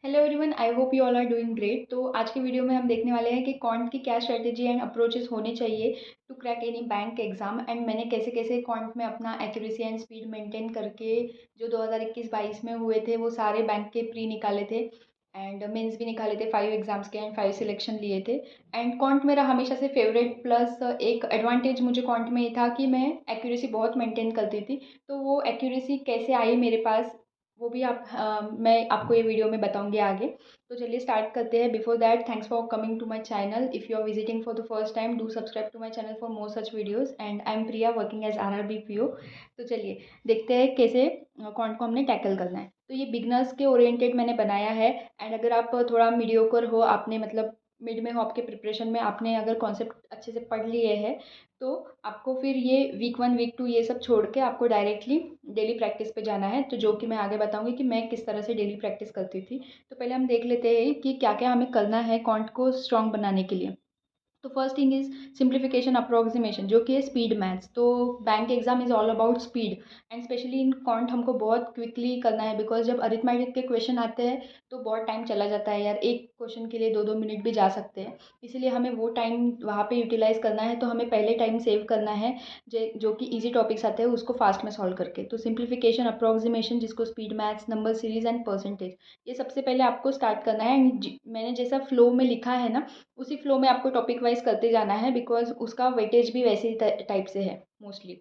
Hello everyone, I hope you all are doing great. तो आज के वीडियो में हम देखने वाले हैं कि क्वांट की क्या स्ट्रेटेजी एंड अप्रोचेस होने चाहिए to crack any bank exam, and मैंने कैसे कैसे क्वांट में अपना एक्यूरेसी एंड स्पीड मेंटेन करके जो 2021-22 में हुए थे वो सारे बैंक के प्री निकाले थे एंड मेंस भी निकाले थे, 5 एग्जाम्स के एंड 5 सिलेक्शन लिए थे। एंड क्वांट मेरा हमेशा से फेवरेट, प्लस एक एडवांटेज मुझे क्वांट में ये था कि मैं एक्यूरेसी बहुत मेंटेन करती थी। तो वो एक्यूरेसी कैसे आई मेरे पास, वो भी मैं आपको ये वीडियो में बताऊंगी आगे। तो चलिए स्टार्ट करते हैं। Before that, thanks for coming to my channel. If you are visiting for the first time, do subscribe to my channel for more such videos. And I am Priya, working as RRB PO. तो चलिए देखते हैं कैसे कौन को हमने tackle करना है। तो ये बिगनर्स के ओरिएंटेड मैंने बनाया है। एंड अगर आप थोड़ा मीडियोकर हो, आपने मतलब मिड में हो आपके प्रिपरेशन में, आपने अगर कॉन्सेप्ट अच्छे से पढ़ लिए हैं, तो आपको फिर ये वीक 1 वीक 2 ये सब छोड़ के आपको डायरेक्टली डेली प्रैक्टिस पे जाना है। तो जो कि मैं आगे बताऊंगी कि मैं किस तरह से डेली प्रैक्टिस करती थी। तो पहले हम देख लेते हैं कि क्या क्या हमें करना है क्वांट को स्ट्रॉन्ग बनाने के लिए। तो first thing is simplification approximation, जो कि है स्पीड मैथ्स। तो bank exam is all about speed, and specially in quant हमको बहुत क्विकली करना है, बिकॉज जब अरिथमेटिक के क्वेश्चन आते हैं तो बहुत टाइम चला जाता है यार, एक क्वेश्चन के लिए 2-2 मिनट भी जा सकते हैं। इसलिए हमें वो टाइम वहाँ पे यूटिलाइज करना है, तो हमें पहले टाइम सेव करना है जो कि ईजी टॉपिक्स आते हैं उसको फास्ट में सॉल्व करके। तो सिंप्लीफिकेशन अप्रोक्सीमेशन, जिसको speed maths, number series and percentage, ये सबसे पहले आपको स्टार्ट करना है। एंड मैंने जैसा फ्लो में लिखा है ना, उसी फ्लो में आपको टॉपिक वाइज करते जाना है, बिकॉज उसका वेटेज भी वैसे ही टाइप से है मोस्टली।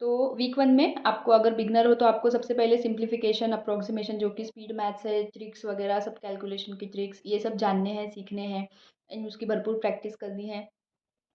तो वीक 1 में आपको, अगर बिगनर हो तो आपको सबसे पहले सिंप्लीफिकेशन अप्रोक्सीमेशन, जो कि स्पीड मैथ्स है, ट्रिक्स वगैरह सब, कैलकुलेशन की ट्रिक्स, ये सब जानने हैं, सीखने हैं एंड उसकी भरपूर प्रैक्टिस करनी है।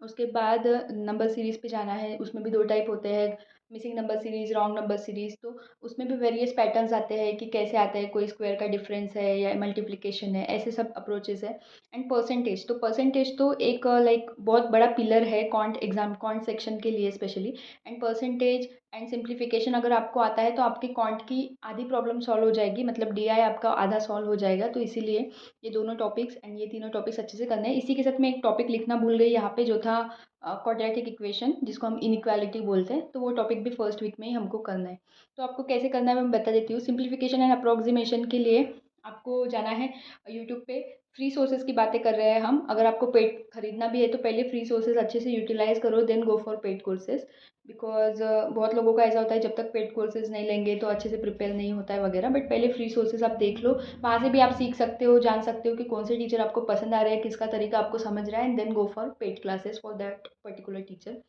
उसके बाद नंबर सीरीज़ पे जाना है। उसमें भी 2 टाइप होते हैं, missing number series, wrong number series. तो उसमें भी वेरियस पैटर्न्स आते हैं कि कैसे आता है, कोई स्क्वायर का डिफरेंस है या मल्टीप्लिकेशन है, ऐसे सब अप्रोचेस है। एंड परसेंटेज, तो परसेंटेज तो एक लाइक बहुत बड़ा पिलर है क्वांट एग्जाम, क्वांट सेक्शन के लिए specially. And percentage and simplification अगर आपको आता है तो आपकी क्वांट की आधी प्रॉब्लम सॉल्व हो जाएगी, मतलब डीआई आपका आधा सॉल्व हो जाएगा। तो इसीलिए ये दोनों टॉपिक्स एंड ये तीनों टॉपिक्स अच्छे से करने हैं। इसी के साथ मैं एक टॉपिक लिखना भूल गई यहाँ पे, जो था क्वाड्रेटिक इक्वेशन, जिसको हम इनइक्वालिटी बोलते हैं। तो वो टॉपिक भी फर्स्ट वीक में ही हमको करना है। तो आपको कैसे करना है मैं बता देती हूँ। सिंप्लीफिकेशन एंड अप्रोक्सीमेशन के लिए आपको जाना है यूट्यूब पे। फ्री सोर्सेज की बातें कर रहे हैं हम। अगर आपको पेड खरीदना भी है तो पहले फ्री सोर्सेज अच्छे से यूटिलाइज करो, then go for paid courses. Because बहुत लोगों का ऐसा होता है, जब तक पेड कोर्सेज नहीं लेंगे तो अच्छे से प्रिपेयर नहीं होता है वगैरह। बट पहले फ्री सोर्सेज आप देख लो, वहाँ से भी आप सीख सकते हो, जान सकते हो कि कौन से टीचर आपको पसंद आ रहे हैं, किसका तरीका आपको समझ रहा है, and then go for paid classes for that particular teacher.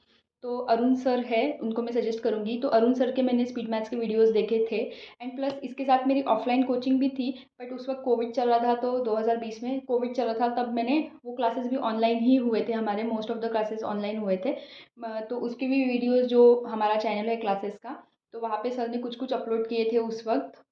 तो अरुण सर है, उनको मैं सजेस्ट करूँगी। तो अरुण सर के मैंने स्पीड मैथ्स के वीडियोस देखे थे। एंड प्लस इसके साथ मेरी ऑफलाइन कोचिंग भी थी, बट उस वक्त कोविड चल रहा था। तो 2020 में कोविड चल रहा था, तब मैंने वो क्लासेस भी ऑनलाइन ही हुए थे, हमारे most of the classes online हुए थे। तो उसकी भी वीडियोस, जो हमारा चैनल है क्लासेस का, तो वहाँ पे सर ने कुछ कुछ अपलोड किए थे उस वक्त,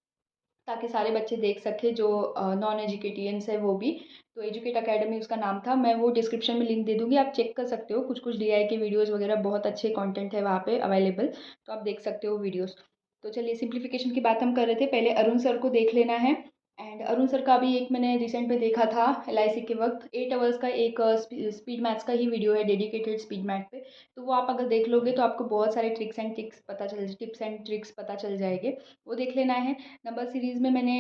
ताकि सारे बच्चे देख सके जो नॉन एजुकेटियंस है वो भी। तो एजुकेट अकेडमी उसका नाम था। मैं वो डिस्क्रिप्शन में लिंक दे दूँगी, आप चेक कर सकते हो। कुछ कुछ डीआई के वीडियोस वगैरह, बहुत अच्छे कंटेंट है वहाँ पे अवेलेबल, तो आप देख सकते हो वीडियोस। तो चलिए, सिंप्लीफिकेशन की बात हम कर रहे थे, पहले अरुण सर को देख लेना है। एंड अरुण सर का भी एक मैंने रिसेंट में देखा था, एलआईसी के वक्त 8 आवर्स का एक स्पीड मैथ्स का ही वीडियो है, डेडिकेटेड स्पीड मैथ पे। तो वो आप अगर देख लोगे तो आपको बहुत सारे टिप्स एंड ट्रिक्स पता चल जाएंगे, वो देख लेना है। नंबर सीरीज़ में मैंने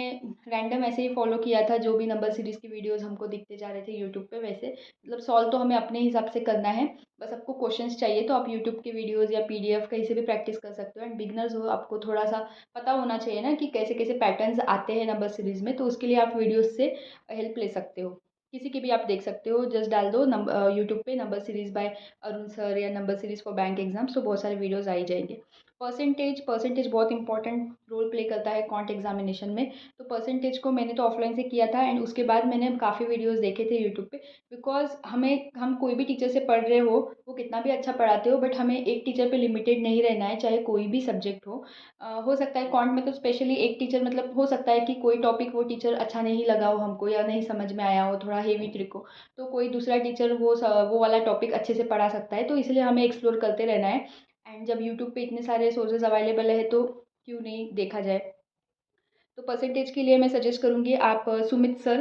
रैंडम ऐसे ही फॉलो किया था, जो भी नंबर सीरीज़ की वीडियोस हमको दिखते जा रहे थे यूट्यूब पे, वैसे मतलब सॉल्व तो हमें अपने हिसाब से करना है। बस आपको क्वेश्चंस चाहिए तो आप यूट्यूब के वीडियोस या पीडीएफ कहीं से भी प्रैक्टिस कर सकते हो। एंड बिगनर्स हो, आपको थोड़ा सा पता होना चाहिए ना कि कैसे कैसे पैटर्न्स आते हैं नंबर सीरीज़ में, तो उसके लिए आप वीडियोस से हेल्प ले सकते हो। किसी की भी आप देख सकते हो, जस्ट डाल दो नंबर यूट्यूब पे, number series by Arun sir या number series for bank exams, तो बहुत सारे वीडियोस आ ही जाएंगे। परसेंटेज बहुत इंपॉर्टेंट रोल प्ले करता है क्वांट एग्जामिनेशन में। तो परसेंटेज को मैंने तो ऑफलाइन से किया था, एंड उसके बाद मैंने काफ़ी वीडियोस देखे थे यूट्यूब पे। बिकॉज हम कोई भी टीचर से पढ़ रहे हो, वो कितना भी अच्छा पढ़ाते हो, बट हमें एक टीचर पे लिमिटेड नहीं रहना है, चाहे कोई भी सब्जेक्ट हो। हो सकता है क्वांट में तो स्पेशली एक टीचर, मतलब हो सकता है कि कोई टॉपिक वो टीचर अच्छा नहीं लगा हो हमको, या नहीं समझ में आया हो, थोड़ा हेवी ट्रिक हो, तो कोई दूसरा टीचर वो वाला टॉपिक अच्छे से पढ़ा सकता है। तो इसलिए हमें एक्सप्लोर करते रहना है। एंड जब यूट्यूब पे इतने सारे सोर्सेज अवेलेबल है, तो क्यों नहीं देखा जाए। तो परसेंटेज के लिए मैं सजेस्ट करूँगी, आप सुमित सर,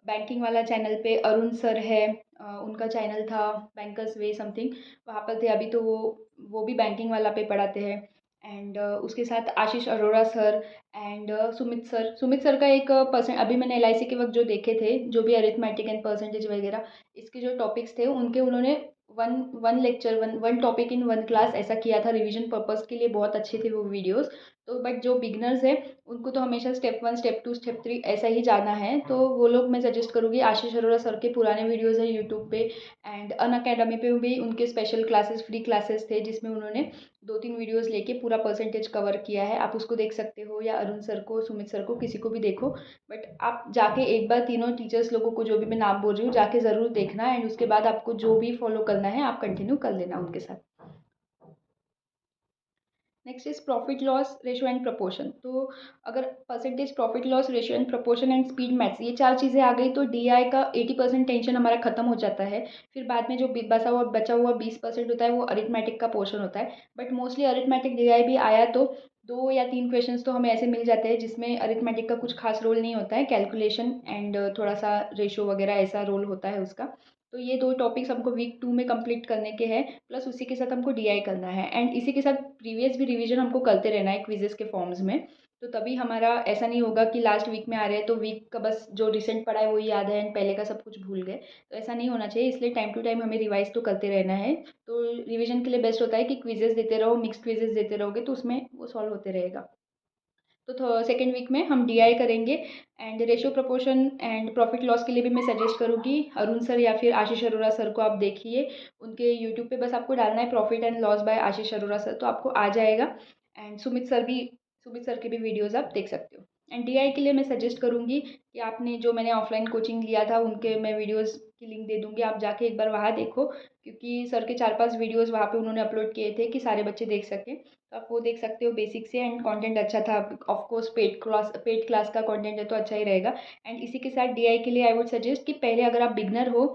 बैंकिंग वाला चैनल पे अरुण सर है, उनका चैनल था बैंकर्स वे समथिंग, वहाँ पर थे। अभी तो वो भी बैंकिंग वाला पे पढ़ाते हैं। एंड उसके साथ Ashish Arora sir and Sumit sir का एक परसेंट अभी मैंने LIC के वक्त जो देखे थे, जो भी अरिथमेटिक एंड परसेंटेज वगैरह इसके जो टॉपिक्स थे उनके उन्होंने one one lecture one one topic in one class ऐसा किया था रिवीजन पर्पस के लिए, बहुत अच्छे थे वो वीडियोस। तो बट जो बिगनर्स है उनको तो हमेशा स्टेप 1 स्टेप 2 स्टेप 3 ऐसा ही जाना है, तो वो लोग मैं सजेस्ट करूँगी आशीष अरोड़ा सर के पुराने वीडियोज़ है यूट्यूब पे एंड अन अकेडमी पे भी उनके स्पेशल क्लासेस फ्री क्लासेस थे जिसमें उन्होंने 2-3 वीडियोस लेके पूरा परसेंटेज कवर किया है, आप उसको देख सकते हो या अरुण सर को, सुमित सर को, किसी को भी देखो। बट आप जाके एक बार तीनों टीचर्स लोगों को जो भी मैं नाम बोल रही हूँ जाके ज़रूर देखना एंड उसके बाद आपको जो भी फॉलो करना है आप कंटिन्यू कर लेना उनके साथ। Next is profit loss ratio and proportion. तो अगर percentage, profit loss ratio and proportion and speed maths ये 4 चीज़ें आ गई तो DI का 80% टेंशन हमारा खत्म हो जाता है। फिर बाद में जो बचा हुआ 20% होता है वो अरिथमेटिक का पोर्शन होता है। बट मोस्टली अरिथमेटिक DI भी आया तो 2 या 3 क्वेश्चंस तो हमें ऐसे मिल जाते हैं जिसमें अरिथमेटिक का कुछ खास रोल नहीं होता है, कैलकुलेशन एंड थोड़ा सा रेशो वगैरह ऐसा रोल होता है उसका। तो ये 2 टॉपिक्स हमको वीक 2 में कंप्लीट करने के हैं, प्लस उसी के साथ हमको DI करना है एंड इसी के साथ प्रीवियस भी रिवीजन हमको करते रहना है क्विजेस के फॉर्म्स में। तो तभी हमारा ऐसा नहीं होगा कि लास्ट वीक में आ रहे हैं तो वीक का बस जो रिसेंट पढ़ा है वही याद है एंड पहले का सब कुछ भूल गए, तो ऐसा नहीं होना चाहिए। इसलिए टाइम टू टाइम हमें रिवाइज तो करते रहना है। तो रिवीजन के लिए बेस्ट होता है कि क्विजेस देते रहो, मिक्स क्विजेस देते रहोगे तो उसमें वो सॉल्व होते रहेगा। तो सेकेंड वीक में हम DI करेंगे and ratio proportion and profit loss के लिए भी मैं सजेस्ट करूँगी अरुण सर या फिर आशीष अरोड़ा सर को आप देखिए। उनके यूट्यूब पे बस आपको डालना है profit and loss by Ashish Arora sir तो आपको आ जाएगा एंड सुमित सर के भी वीडियोज़ आप देख सकते हो। एंड DI के लिए मैं सजेस्ट करूँगी कि आपने जो मैंने ऑफलाइन कोचिंग लिया था उनके मैं वीडियोज़ की लिंक दे दूँगी, आप जाके एक बार वहाँ देखो क्योंकि सर के 4-5 वीडियोज़ वहाँ पे उन्होंने अपलोड किए थे कि सारे बच्चे देख सकें। तो आप वो देख सकते हो बेसिक से एंड कंटेंट अच्छा था। ऑफ कोर्स पेड क्लास का कंटेंट है तो अच्छा ही रहेगा। एंड इसी के साथ DI के लिए आई वुड सजेस्ट कि पहले अगर आप बिगनर हो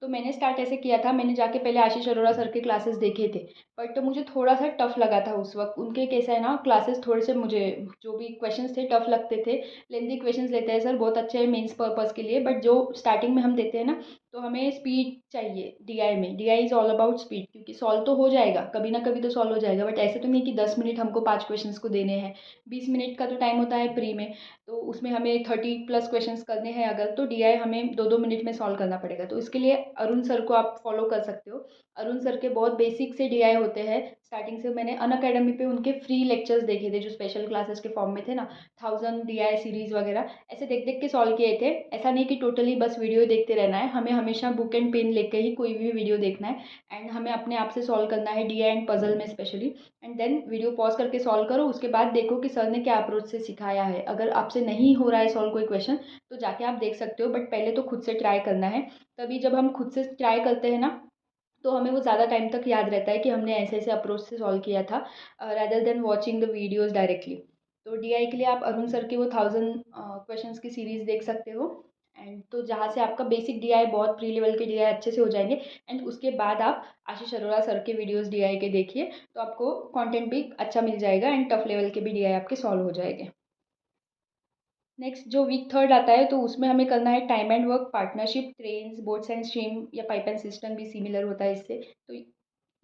तो मैंने स्टार्ट ऐसे किया था, मैंने जाके पहले आशीष अरोड़ा सर के क्लासेस देखे थे बट तो मुझे थोड़ा सा टफ लगा था उस वक्त। उनके कैसा है ना क्लासेस थोड़े से मुझे जो भी क्वेश्चंस थे टफ लगते थे, लेंदी क्वेश्चंस लेते हैं सर, बहुत अच्छे हैं मेंस पर्पस के लिए बट जो स्टार्टिंग में हम देते हैं ना तो हमें स्पीड चाहिए DI में। DI is all about speed क्योंकि सॉल्व तो हो जाएगा, कभी ना कभी तो सॉल्व हो जाएगा बट ऐसे तो नहीं कि 10 मिनट हमको 5 क्वेश्चंस को देने हैं। 20 मिनट का तो टाइम होता है प्री में, तो उसमें हमें 30+ क्वेश्चंस करने हैं अगर तो DI हमें 2-2 मिनट में सॉल्व करना पड़ेगा। तो इसके लिए अरुण सर को आप फॉलो कर सकते हो। अरुण सर के बहुत बेसिक से DI होते हैं स्टार्टिंग से। मैंने अन अकेडमी पे उनके फ्री लेक्चर्स देखे थे जो स्पेशल क्लासेस के फॉर्म में थे ना, 1000 DI सीरीज वगैरह ऐसे देख देख के सॉल्व किए थे। ऐसा नहीं कि टोटली बस वीडियो देखते रहना है, हमें हमेशा बुक एंड पेन लेके ही कोई भी वीडियो देखना है एंड हमें अपने आप से सॉल्व करना है DI एंड पजल में specially. And then video pause करके सॉल्व करो, उसके बाद देखो कि सर ने क्या अप्रोच से सिखाया है। अगर आपसे नहीं हो रहा है सॉल्व कोई क्वेश्चन तो जाके आप देख सकते हो बट पहले तो खुद से ट्राई करना है। तभी जब हम खुद से ट्राई करते हैं ना तो हमें वो ज़्यादा टाइम तक याद रहता है कि हमने ऐसे ऐसे अप्रोच से सॉल्व किया था rather than watching the videos directly. तो DI के लिए आप अरुण सर की वो 1000 क्वेश्चंस की सीरीज़ देख सकते हो एंड तो जहाँ से आपका बेसिक DI बहुत प्री लेवल के DI अच्छे से हो जाएंगे एंड उसके बाद आप आशीष अरोड़ा सर के वीडियोज़ DI के देखिए तो आपको कंटेंट भी अच्छा मिल जाएगा एंड टफ लेवल के भी DI आपके सॉल्व हो जाएंगे। नेक्स्ट जो वीक थर्ड आता है तो उसमें हमें करना है time and work, partnership, trains, boats and stream या पाइप एंड सिस्टम भी सिमिलर होता है इससे। तो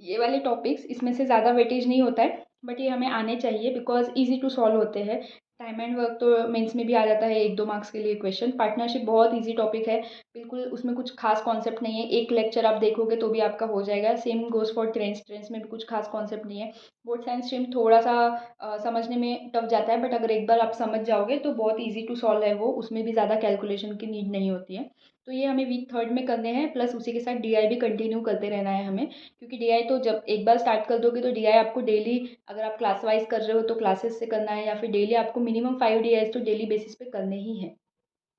ये वाले टॉपिक्स इसमें से ज़्यादा वेटेज नहीं होता है बट ये हमें आने चाहिए बिकॉज ईजी टू सॉल्व होते हैं। टाइम एंड वर्क तो मेंस में भी आ जाता है 1-2 मार्क्स के लिए क्वेश्चन। पार्टनरशिप बहुत इजी टॉपिक है, बिल्कुल उसमें कुछ खास कॉन्सेप्ट नहीं है, एक लेक्चर आप देखोगे तो भी आपका हो जाएगा। Same goes for trends, trends में भी कुछ खास कॉन्सेप्ट नहीं है। बोर्ड साइंस स्ट्रीम थोड़ा सा समझने में टफ जाता है बट अगर एक बार आप समझ जाओगे तो बहुत ईजी टू सॉल्व है वो, उसमें भी ज़्यादा कैलकुलेशन की नीड नहीं होती है। तो ये हमें वीक थर्ड में करने हैं, प्लस उसी के साथ DI भी कंटिन्यू करते रहना है हमें क्योंकि DI तो जब एक बार स्टार्ट कर दोगे तो DI आपको डेली, अगर आप क्लास वाइज कर रहे हो तो क्लासेस से करना है या फिर डेली आपको मिनिमम 5 DIs तो डेली बेसिस पे करने ही है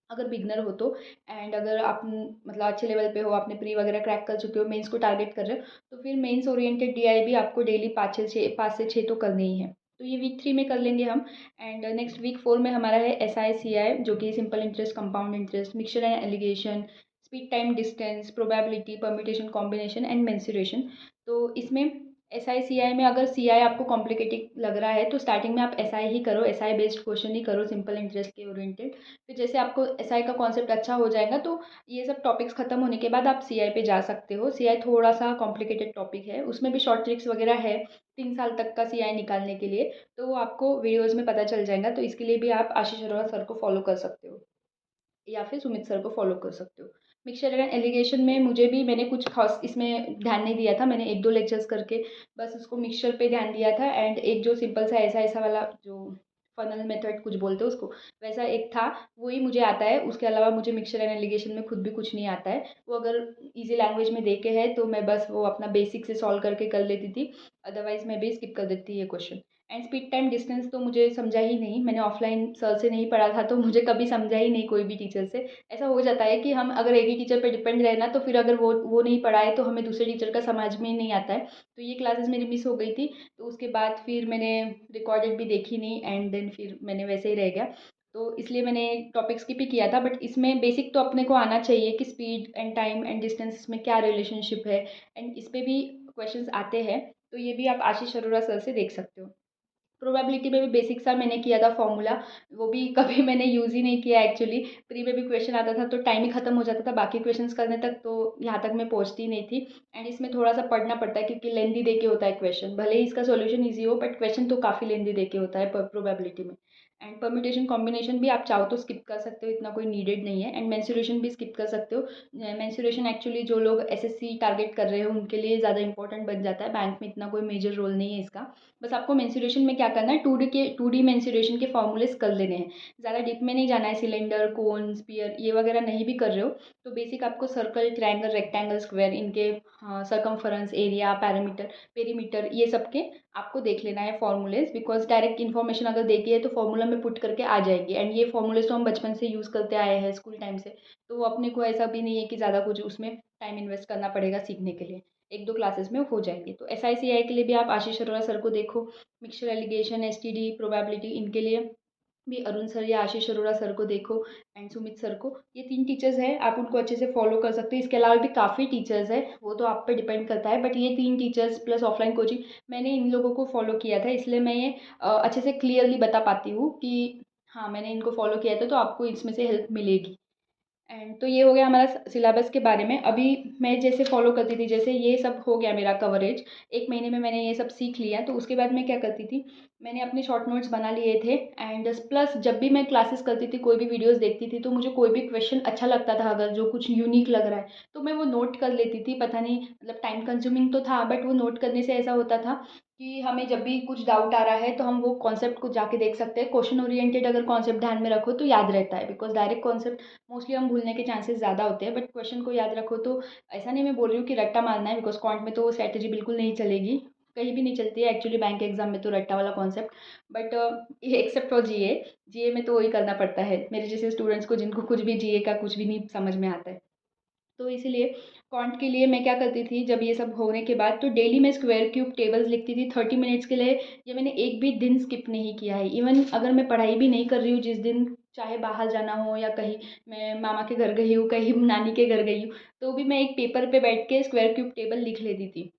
अगर बिगनर हो तो। एंड अगर आप मतलब अच्छे लेवल पे हो, आपने प्री वगैरह क्रैक कर चुके हो, मेंस को टारगेट कर रहे हो तो फिर मेंस ओरिएंटेड DI भी आपको डेली 5 से 6 तो करने ही है। तो ये वीक 3 में कर लेंगे हम एंड नेक्स्ट वीक 4 में हमारा है SI CI जो कि simple interest, compound interest, mixture and allegation, speed time distance, probability, permutation combination and mensuration. तो इसमें SI CI में अगर CI आपको कॉम्प्लिकेटेड लग रहा है तो स्टार्टिंग में आप SI ही करो, SI बेस्ड क्वेश्चन ही करो, सिंपल इंटरेस्ट के ओरिएंटेड। फिर जैसे आपको SI का कॉन्सेप्ट अच्छा हो जाएगा तो ये सब टॉपिक्स खत्म होने के बाद आप CI पे जा सकते हो। CI थोड़ा सा कॉम्प्लिकेटेड टॉपिक है, उसमें भी शॉर्ट ट्रिक्स वगैरह है 3 साल तक का CI निकालने के लिए, तो वो आपको वीडियोज़ में पता चल जाएगा। तो इसके लिए भी आप आशीष अरोड़ा सर को फॉलो कर सकते हो या फिर सुमित सर को फॉलो कर सकते हो। मिक्सचर एंड एलिगेशन में मुझे भी, मैंने कुछ खास इसमें ध्यान नहीं दिया था, मैंने 1-2 लेक्चर्स करके बस उसको मिक्सचर पे ध्यान दिया था। एंड एक जो सिंपल सा ऐसा ऐसा वाला जो फनल मेथड कुछ बोलते हैं उसको, वैसा एक था, वही मुझे आता है। उसके अलावा मुझे मिक्सचर एंड एलिगेशन में खुद भी कुछ नहीं आता है। वो अगर ईजी लैंग्वेज में दे के है तो मैं बस वो अपना बेसिक से सॉल्व करके कर लेती थी, अदरवाइज मैं भी स्किप कर देती ये question. And speed time distance तो मुझे समझा ही नहीं, मैंने ऑफलाइन सर से नहीं पढ़ा था तो मुझे कभी समझा ही नहीं कोई भी टीचर से। ऐसा हो जाता है कि हम अगर एक ही टीचर पे डिपेंड रहे ना, तो फिर अगर वो नहीं पढ़ाए तो हमें दूसरे टीचर का समझ में नहीं आता है। तो ये क्लासेस मेरी मिस हो गई थी, तो उसके बाद फिर मैंने रिकॉर्डेड भी देखी नहीं, एंड देन फिर मैंने वैसे ही रह गया। तो इसलिए मैंने टॉपिक स्किप ही किया था। बट इसमें बेसिक तो अपने को आना चाहिए कि speed and time and distance में क्या रिलेशनशिप है, एंड इस पे भी क्वेश्चंस आते हैं। तो ये भी आप आशीष अरोड़ा सर से देख सकते हो। प्रोबेबिलिटी में भी बेसिक सा मैंने किया था फॉर्मूला, वो भी कभी मैंने यूज़ ही नहीं किया एक्चुअली। प्री में भी क्वेश्चन आता था तो टाइम ही खत्म हो जाता था बाकी क्वेश्चंस करने तक, तो यहाँ तक मैं पहुँचती नहीं थी। एंड इसमें थोड़ा सा पढ़ना पड़ता है क्योंकि लेंदी दे के होता है क्वेश्चन, भले ही इसका सॉल्यूशन ईजी हो बट क्वेश्चन तो काफ़ी लेंदी दे के होता है प्रोबेबिलिटी में। एंड परम्यूटेशन कॉम्बिनेशन भी आप चाहो तो स्किप कर सकते हो, इतना कोई नीडेड नहीं है। एंड मेंसुरेशन भी स्किप कर सकते हो। मेंसुरेशन एक्चुअली जो लोग SSC टारगेट कर रहे हो उनके लिए ज़्यादा इंपॉर्टेंट बन जाता है, बैंक में इतना कोई मेजर रोल नहीं है इसका। बस आपको मेंसुरेशन में क्या करना है, 2D मेंसुरेशन के फॉर्मूलेस कर लेने हैं, ज़्यादा डीप में नहीं जाना है। सिलेंडर, कोन, स्पीयर ये वगैरह नहीं भी कर रहे हो तो बेसिक आपको सर्कल, ट्रायंगल, रेक्टेंगल, स्क्वायर, इनके सरकमफरेंस, एरिया, पैरामीटर, पेरीमीटर, ये सब के आपको देख लेना है फॉर्मूलेज। बिकॉज डायरेक्ट इन्फॉर्मेशन अगर देखी है तो फॉर्मूला में पुट करके आ जाएगी। एंड ये फॉर्मूलेज तो हम बचपन से यूज़ करते आए हैं स्कूल टाइम से, तो अपने को ऐसा भी नहीं है कि ज़्यादा कुछ उसमें टाइम इन्वेस्ट करना पड़ेगा सीखने के लिए, 1-2 क्लासेस में हो जाएंगे। तो SI CI के लिए भी आप आशीष अरोड़ा सर को देखो। मिक्सचर एलिगेशन, STD, प्रोबेबिलिटी, इनके लिए भी अरुण सर या आशीष अरोड़ा सर को देखो, एंड सुमित सर को। ये 3 टीचर्स हैं, आप उनको अच्छे से फॉलो कर सकते हो। इसके अलावा भी काफ़ी टीचर्स हैं, वो तो आप पे डिपेंड करता है, बट ये 3 टीचर्स प्लस ऑफलाइन कोचिंग, मैंने इन लोगों को फॉलो किया था, इसलिए मैं ये अच्छे से क्लियरली बता पाती हूँ कि हाँ मैंने इनको फॉलो किया था, तो आपको इसमें से हेल्प मिलेगी। एंड तो ये हो गया हमारा सिलेबस के बारे में। अभी मैं जैसे फॉलो करती थी, जैसे ये सब हो गया मेरा कवरेज, 1 महीने में मैंने ये सब सीख लिया, तो उसके बाद मैं क्या करती थी, मैंने अपने शॉर्ट नोट्स बना लिए थे। एंड प्लस जब भी मैं क्लासेस करती थी, कोई भी वीडियोस देखती थी, तो मुझे कोई भी क्वेश्चन अच्छा लगता था, अगर जो कुछ यूनिक लग रहा है तो मैं वो नोट कर लेती थी। पता नहीं मतलब टाइम कंज्यूमिंग तो था, बट वो नोट करने से ऐसा होता था कि हमें जब भी कुछ डाउट आ रहा है तो हम वो कॉन्सेप्ट को जाके देख सकते हैं। क्वेश्चन ओरिएंटेड अगर कॉन्सेप्ट ध्यान में रखो तो याद रहता है, बिकॉज डायरेक्ट कॉन्सेप्ट मोस्टली हम भूलने के चांसेस ज़्यादा होते हैं, बट क्वेश्चन को याद रखो तो ऐसा नहीं मैं बोल रही हूँ कि रट्टा मारना है, बिकॉज क्वांट में तो वो स्ट्रैटेजी बिल्कुल नहीं चलेगी, कहीं भी नहीं चलती है एक्चुअली बैंक एग्जाम में तो रट्टा वाला कॉन्सेप्ट। बट ये एक्सेप्ट फॉर जीए में तो वही करना पड़ता है मेरे जैसे स्टूडेंट्स को, जिनको कुछ भी जीए का कुछ भी नहीं समझ में आता है। तो इसीलिए क्वांट के लिए मैं क्या करती थी, जब ये सब होने के बाद तो डेली मैं स्क्वायर क्यूब टेबल्स लिखती थी 30 मिनट्स के लिए। ये मैंने एक भी दिन स्किप नहीं किया है। इवन अगर मैं पढ़ाई भी नहीं कर रही हूँ जिस दिन, चाहे बाहर जाना हो या कहीं मैं मामा के घर गई हूँ, कहीं नानी के घर गई हूँ, तो भी मैं एक पेपर पे बैठ के स्क्वायर क्यूब टेबल लिख लेती थी।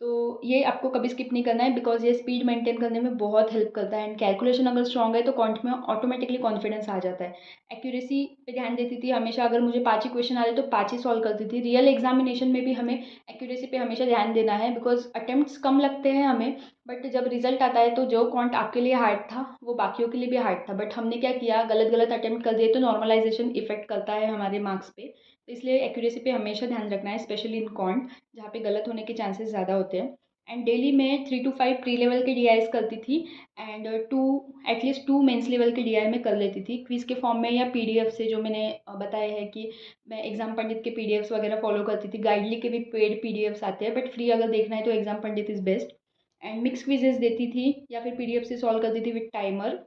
तो ये आपको कभी स्किप नहीं करना है, बिकॉज ये स्पीड मेंटेन करने में बहुत हेल्प करता है। एंड कैलकुलेशन अगर स्ट्रॉन्ग है तो क्वांट में ऑटोमेटिकली कॉन्फिडेंस आ जाता है। एक्यूरेसी पे ध्यान देती थी हमेशा, अगर मुझे 5 ही क्वेश्चन आ रहे तो 5 ही सॉल्व करती थी। रियल एग्जामिनेशन में भी हमें एक्यूरेसी पे हमेशा ध्यान देना है, बिकॉज अटेम्प्ट्स कम लगते हैं हमें, बट जब रिजल्ट आता है तो जो क्वांट आपके लिए हार्ड था वो बाकियों के लिए भी हार्ड था। बट हमने क्या किया, गलत गलत अटेम्प्ट कर दिए, तो नॉर्मलाइजेशन इफेक्ट करता है हमारे मार्क्स पे। तो इसलिए एक्यूरेसी पे हमेशा ध्यान रखना है, स्पेशली इन क्वांट जहाँ पे गलत होने के चांसेस ज़्यादा होते हैं। एंड डेली मैं 3 to 5 प्री लेवल के DIs करती थी, एंड एटलीस्ट 2 मेंस लेवल के DI में कर लेती थी, क्विज के फॉर्म में या PDF से, जो मैंने बताया है कि मैं एग्जाम पंडित के PDFs वगैरह फॉलो करती थी। गाइडली के भी पेड PDFs आते हैं, बट फ्री अगर देखना है तो exam Pandit is best. And mix quizzes देती थी या फिर PDF से सॉल्व करती थी विद टाइमर,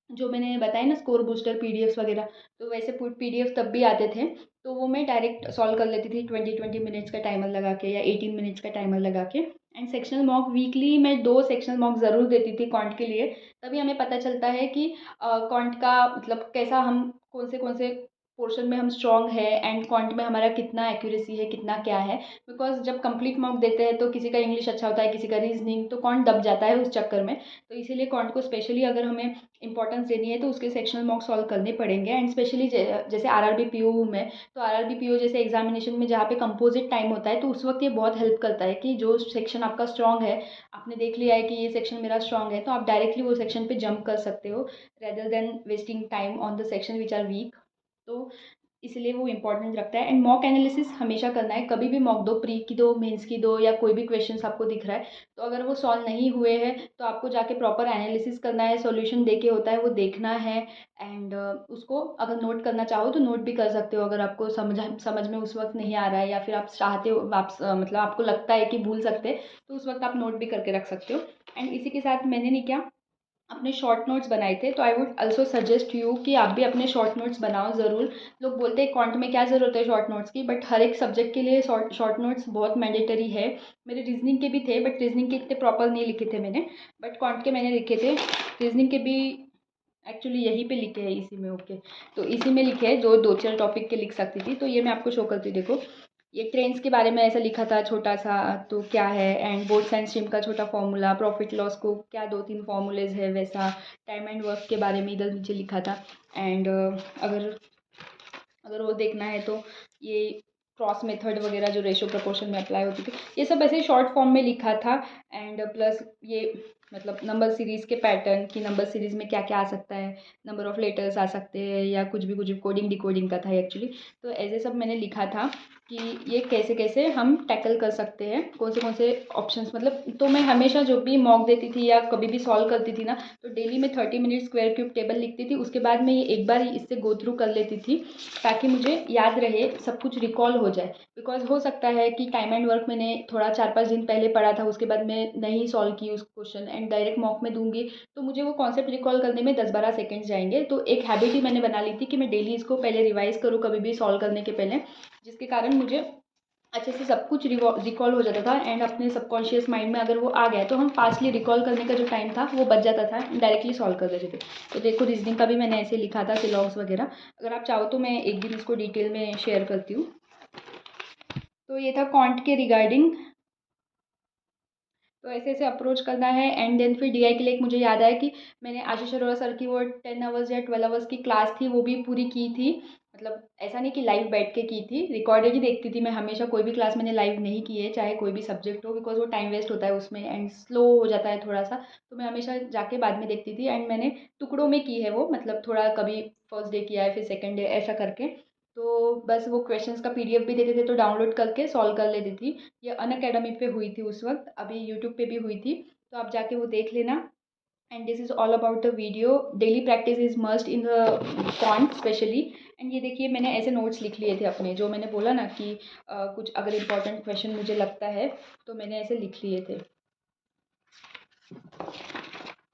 जो मैंने बताया ना स्कोर बूस्टर PDFs वगैरह, तो वैसे PDF तब भी आते थे, तो वो मैं डायरेक्ट सॉल्व कर लेती थी 20-20 मिनट्स का टाइमर लगा के या 18 मिनट्स का टाइमर लगा के। एंड सेक्शनल मॉक वीकली मैं 2 सेक्शनल मॉक ज़रूर देती थी क्वांट के लिए, तभी हमें पता चलता है कि क्वांट का मतलब कैसा, हम कौन से पोर्शन में हम स्ट्रॉन्ग है एंड क्वांट में हमारा कितना एक्यूरेसी है, कितना क्या है। बिकॉज जब कंप्लीट मॉक देते हैं तो किसी का इंग्लिश अच्छा होता है, किसी का रीजनिंग, तो क्वांट दब जाता है उस चक्कर में। तो इसीलिए क्वांट को स्पेशली अगर हमें इंपॉर्टेंस देनी है तो उसके सेक्शनल मॉक सॉल्व करने पड़ेंगे। एंड स्पेशली जैसे आरआरबी पीओ में, तो आरआरबी पीओ जैसे एग्जामिनेशन में जहाँ पे कंपोजिट टाइम होता है, तो उस वक्त ये बहुत हेल्प करता है कि जो सेक्शन आपका स्ट्रॉन्ग है, आपने देख लिया है कि ये सेक्शन मेरा स्ट्रॉन्ग है, तो आप डायरेक्टली वो सेक्शन पे जंप कर सकते हो rather than wasting time on the section which are weak. तो इसलिए वो इंपॉर्टेंट रखता है। एंड मॉक एनालिसिस हमेशा करना है, कभी भी मॉक दो, प्री की दो, मेंस की दो, या कोई भी क्वेश्चंस आपको दिख रहा है तो अगर वो सॉल्व नहीं हुए हैं तो आपको जाके प्रॉपर एनालिसिस करना है, सॉल्यूशन दे के होता है वो देखना है। एंड उसको अगर नोट करना चाहो तो नोट भी कर सकते हो, अगर आपको समझ में उस वक्त नहीं आ रहा है या फिर आप चाहते हो आप मतलब आपको लगता है कि भूल सकते, तो उस वक्त आप नोट भी करके रख सकते हो। एंड इसी के साथ मैंने नहीं क्या अपने शॉर्ट नोट्स बनाए थे, तो I would also suggest you कि आप भी अपने शॉर्ट नोट्स बनाओ ज़रूर। लोग बोलते हैं क्वांट में क्या ज़रूरत है शॉर्ट नोट्स की, बट हर एक सब्जेक्ट के लिए शॉर्ट नोट्स बहुत मैंडेटरी है। मेरे रीजनिंग के भी थे, बट रीजनिंग के इतने प्रॉपर नहीं लिखे थे मैंने, बट क्वांट के मैंने लिखे थे। रीजनिंग के भी एक्चुअली यहीं पे लिखे हैं, इसी में। ओके, तो इसी में लिखे हैं जो दो चार टॉपिक के लिख सकती थी। तो ये मैं आपको शो करती हूँ, देखो। ये ट्रेंड्स के बारे में ऐसा लिखा था छोटा सा, तो क्या है। एंड बोथ साइड स्ट्रीम का छोटा फॉर्मूला, प्रॉफिट लॉस को क्या दो तीन फॉर्मूलेज है वैसा। टाइम एंड वर्क के बारे में इधर नीचे लिखा था। एंड अगर अगर वो देखना है तो ये क्रॉस मेथड वगैरह जो रेशो प्रपोर्शन में अप्लाई होती थी, ये सब ऐसे शॉर्ट फॉर्म में लिखा था। एंड प्लस ये मतलब नंबर सीरीज़ के पैटर्न की, नंबर सीरीज़ में क्या क्या आ सकता है, नंबर ऑफ लेटर्स आ सकते हैं या कुछ भी कोडिंग डिकोडिंग का था एक्चुअली। तो ऐसे सब मैंने लिखा था कि ये कैसे कैसे हम टैकल कर सकते हैं, कौन से ऑप्शंस मतलब। तो मैं हमेशा जो भी मॉक देती थी या कभी भी सॉल्व करती थी ना, तो डेली में 30 मिनट स्क्वायर क्यूब टेबल लिखती थी। उसके बाद मैं ये एक बार इससे गो थ्रू कर लेती थी ताकि मुझे याद रहे, सब कुछ रिकॉल हो जाए। बिकॉज हो सकता है कि टाइम एंड वर्क मैंने थोड़ा 4-5 दिन पहले पढ़ा था, उसके बाद मैं नहीं सॉल्व की उस क्वेश्चन एंड डायरेक्ट मॉक में दूंगी, तो मुझे वो कॉन्सेप्ट रिकॉल करने में 10-12 सेकेंड्स जाएंगे। तो एक हैबिट ही मैंने बना ली थी कि मैं डेली इसको पहले रिवाइज करूँ कभी भी सॉल्व करने के पहले, जिसके कारण मुझे अच्छे से सब कुछ रिकॉल हो जाता था। एंड अपने सबकॉन्शियस माइंड में अगर वो आ गया तो हम फास्टली रिकॉल करने का जो टाइम था वो बच जाता था, डायरेक्टली सॉल्व कर देते थे। तो देखो रीजनिंग का भी मैंने ऐसे लिखा था, सिलॉग्स वगैरह। अगर आप चाहो तो मैं एक दिन इसको डिटेल में शेयर करती हूँ। तो ये था क्वांट के रिगार्डिंग। तो ऐसे ऐसे अप्रोच करना है। एंड देन फिर डीआई के लिए एक मुझे याद आया कि मैंने आशीष अरोड़ा सर की वो 10 आवर्स या 12 आवर्स की क्लास थी, वो भी पूरी की थी। मतलब ऐसा नहीं कि लाइव बैठ के की थी, रिकॉर्डेड ही देखती थी मैं हमेशा। कोई भी क्लास मैंने लाइव नहीं की है, चाहे कोई भी सब्जेक्ट हो, बिकॉज वो टाइम वेस्ट होता है उसमें एंड स्लो हो जाता है थोड़ा सा। तो मैं हमेशा जाके बाद में देखती थी। एंड मैंने टुकड़ों में की है वो, मतलब थोड़ा कभी फर्स्ट डे किया है फिर सेकेंड डे ऐसा करके। तो बस वो क्वेश्चंस का पीडीएफ भी देते थे तो डाउनलोड करके सॉल्व कर लेती थी। ये अन अकेडमी पे हुई थी उस वक्त, अभी यूट्यूब पे भी हुई थी, तो आप जाके वो देख लेना। And this is all about the video. Daily practice is must in the font specially. And ये देखिए मैंने ऐसे नोट्स लिख लिए थे अपने, जो मैंने बोला ना कि कुछ अगर इंपॉर्टेंट क्वेश्चन मुझे लगता है तो मैंने ऐसे लिख लिए थे।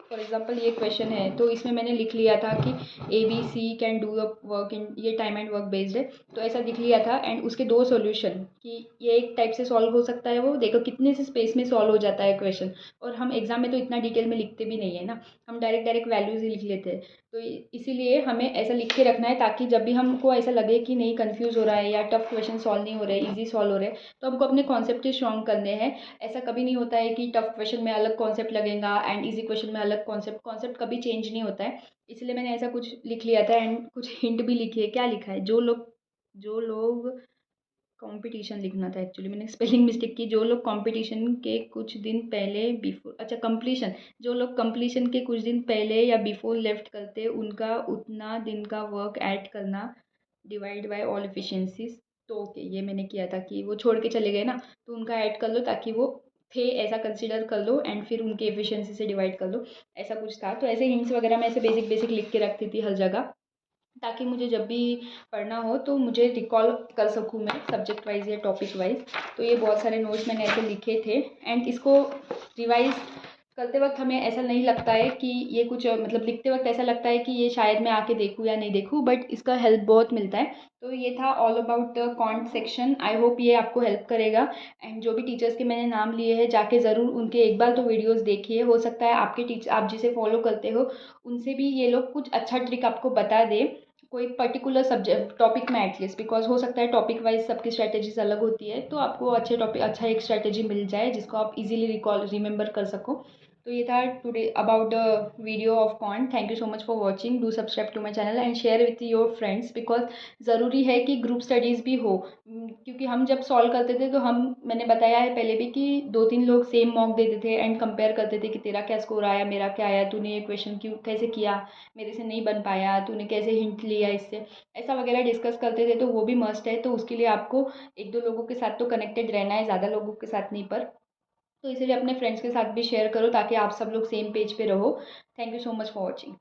फॉर एग्जाम्पल ये क्वेश्चन है तो इसमें मैंने लिख लिया था कि ABC can do the work in, ये टाइम एंड वर्क बेस्ड है, तो ऐसा लिख लिया था। एंड उसके दो सॉल्यूशन कि ये एक टाइप से सॉल्व हो सकता है, वो देखो कितने से स्पेस में सॉल्व हो जाता है क्वेश्चन। और हम एग्जाम में तो इतना डिटेल में लिखते भी नहीं है ना, हम डायरेक्ट डायरेक्ट वैल्यूज ही लिख लेते हैं। तो इसीलिए हमें ऐसा लिख के रखना है ताकि जब भी हमको ऐसा लगे कि नहीं कंफ्यूज हो रहा है या टफ क्वेश्चन सॉल्व नहीं हो रहे, इजी सॉल्व हो रहे, तो हमको अपने कॉन्सेप्ट स्ट्रॉन्ग करने हैं। ऐसा कभी नहीं होता है कि टफ क्वेश्चन में अलग कॉन्सेप्ट लगेगा एंड इजी क्वेश्चन में अलग कॉन्सेप्ट कभी चेंज नहीं होता है। इसलिए मैंने ऐसा कुछ लिख लिया था। एंड कुछ हिंट भी लिखी है, क्या लिखा है, जो लोग कंपटीशन लिखना था एक्चुअली, मैंने स्पेलिंग मिस्टेक की। जो लोग कंपटीशन के कुछ दिन पहले बिफोर, अच्छा कंप्लीशन, जो लोग कंप्लीशन के कुछ दिन पहले या बिफोर लेफ्ट करते उनका उतना दिन का वर्क ऐड करना, डिवाइड बाय ऑल एफिशिएंसीज। तो ओके, ये मैंने किया था कि वो छोड़ के चले गए ना, तो उनका ऐड कर लो ताकि वो थे ऐसा कंसिडर कर लो एंड फिर उनके एफिशिएंसी से डिवाइड कर लो, ऐसा कुछ था। तो ऐसे हिंट्स वगैरह मैं ऐसे बेसिक बेसिक लिख के रखती थी हर जगह, ताकि मुझे जब भी पढ़ना हो तो मुझे रिकॉल कर सकूँ मैं सब्जेक्ट वाइज या टॉपिक वाइज। तो ये बहुत सारे नोट्स मैंने ऐसे लिखे थे। एंड इसको रिवाइज करते वक्त हमें ऐसा नहीं लगता है कि ये कुछ मतलब लिखते वक्त ऐसा लगता है कि ये शायद मैं आके देखूँ या नहीं देखूँ, बट इसका हेल्प बहुत मिलता है। तो ये था all about the can't section. I hope ये आपको हेल्प करेगा। एंड जो भी टीचर्स के मैंने नाम लिए हैं जाके ज़रूर उनके एक बार तो वीडियोस देखिए, हो सकता है आपके टीचर आप जिसे फॉलो करते हो उनसे भी ये लोग कुछ अच्छा ट्रिक आपको बता दे, कोई पर्टिकुलर सब्जेक्ट टॉपिक में एटलीस्ट, बिकॉज हो सकता है टॉपिक वाइज सबकी स्ट्रैटेजीज अलग होती है, तो आपको अच्छे टॉपिक अच्छा एक स्ट्रैटेजी मिल जाए जिसको आप इजीली रिकॉल रिमेंबर कर सको। तो ये था today about the video of quant. Thank you so much for watching. Do subscribe to my channel and share with your friends, because ज़रूरी है कि ग्रुप स्टडीज़ भी हो। क्योंकि हम जब सॉल्व करते थे तो मैंने बताया है पहले भी कि 2-3 लोग सेम मॉक देते थे एंड कंपेयर करते थे कि तेरा क्या स्कोर आया, मेरा क्या आया, तूने ये क्वेश्चन क्यों कैसे किया, मेरे से नहीं बन पाया, तूने कैसे हिंट लिया इससे, ऐसा वगैरह डिस्कस करते थे। तो वो भी मस्ट है। तो उसके लिए आपको 1-2 लोगों के साथ तो कनेक्टेड रहना है, ज़्यादा लोगों के साथ नहीं पर। तो इसीलिए अपने फ्रेंड्स के साथ भी शेयर करो ताकि आप सब लोग सेम पेज पे रहो। Thank you so much for watching.